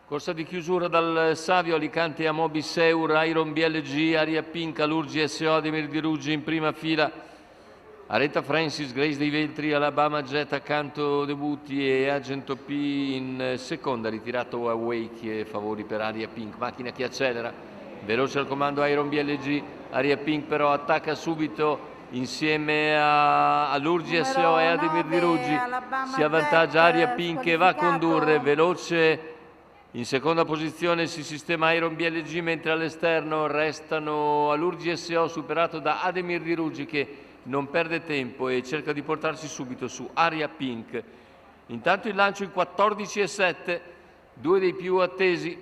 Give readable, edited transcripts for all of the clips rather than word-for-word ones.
Corsa di chiusura dal Savio, Alicante Amobi Seur, Iron BLG, Aria Pink, Alurgi SO, Ademir Di Ruggi in prima fila, Aretha Francis, Grace dei Veltri, Alabama Jet accanto Debuti e Agento P in seconda, ritirato Awake e favori per Aria Pink, macchina che accelera, veloce al comando Iron BLG, Aria Pink però attacca subito insieme a Alurgi SO e Ademir Di Ruggi, si avvantaggia Aria Pink che va a condurre, veloce in seconda posizione si sistema Iron BLG, mentre all'esterno restano Alurgi SO superato da Ademir Di Ruggi che non perde tempo e cerca di portarsi subito su Aria Pink. Intanto il lancio in 14,7, due dei più attesi,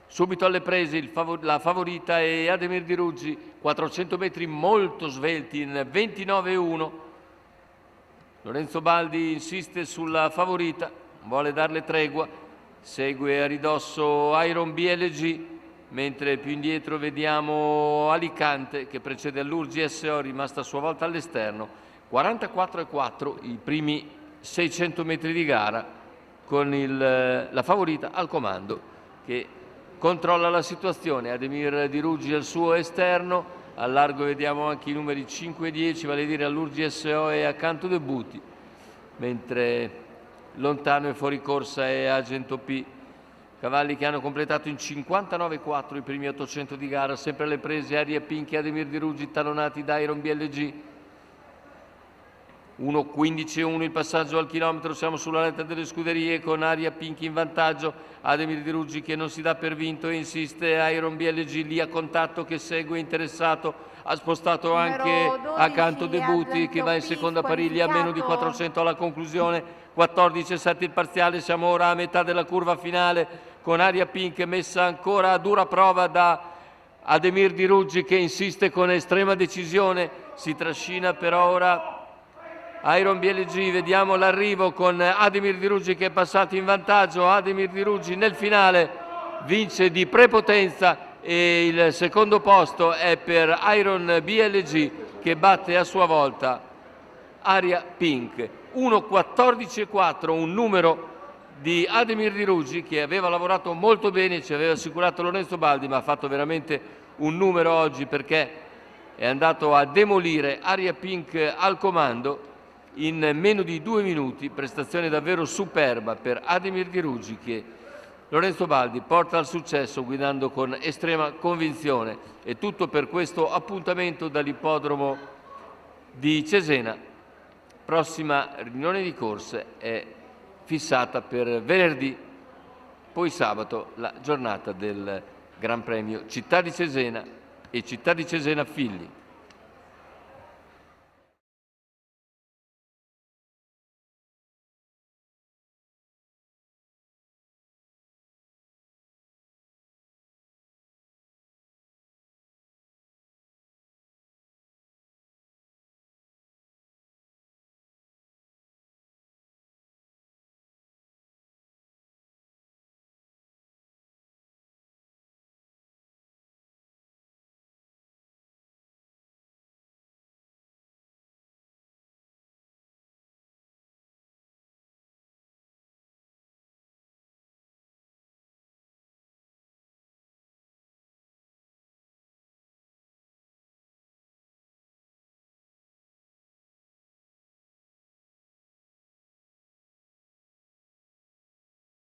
subito alle prese la favorita è Ademir Di Ruggi, 400 metri molto svelti in 29,1. Lorenzo Baldi insiste sulla favorita, vuole darle tregua. Segue a ridosso Iron BLG, mentre più indietro vediamo Alicante che precede Alurgi SO, rimasta a sua volta all'esterno. 44,4 i primi 600 metri di gara con la favorita al comando che controlla la situazione. Ademir Di Ruggi al suo esterno, al largo vediamo anche i numeri 5 e 10, vale a dire Alurgi SO e accanto Debuti, mentre lontano e fuori corsa è Agento P. Cavalli che hanno completato in 59,4 i primi 800 di gara, sempre alle prese Aria Pink e Ademir Di Ruggi talonati da Iron BLG. 1,15,1 il passaggio al chilometro, siamo sulla retta delle scuderie con Aria Pink in vantaggio, Ademir Di Ruggi che non si dà per vinto e insiste, Iron BLG lì a contatto che segue interessato, ha spostato anche accanto Debuti che va in seconda pariglia a meno di 400 alla conclusione. 14,7 il parziale, siamo ora a metà della curva finale con Aria Pink messa ancora a dura prova da Ademir Di Ruggi che insiste con estrema decisione, si trascina per ora Iron BLG, vediamo l'arrivo con Ademir Di Ruggi che è passato in vantaggio. Ademir Di Ruggi nel finale vince di prepotenza e il secondo posto è per Iron BLG che batte a sua volta Aria Pink. 1,14,4, un numero di Ademir Di Ruggi che aveva lavorato molto bene, ci aveva assicurato Lorenzo Baldi, ma ha fatto veramente un numero oggi perché è andato a demolire Aria Pink al comando in meno di 2 minuti, prestazione davvero superba per Ademir Di Ruggi che Lorenzo Baldi porta al successo guidando con estrema convinzione. È tutto per questo appuntamento dall'ippodromo di Cesena. Prossima riunione di corse è fissata per venerdì, poi sabato la giornata del Gran Premio Città di Cesena e Città di Cesena Filli.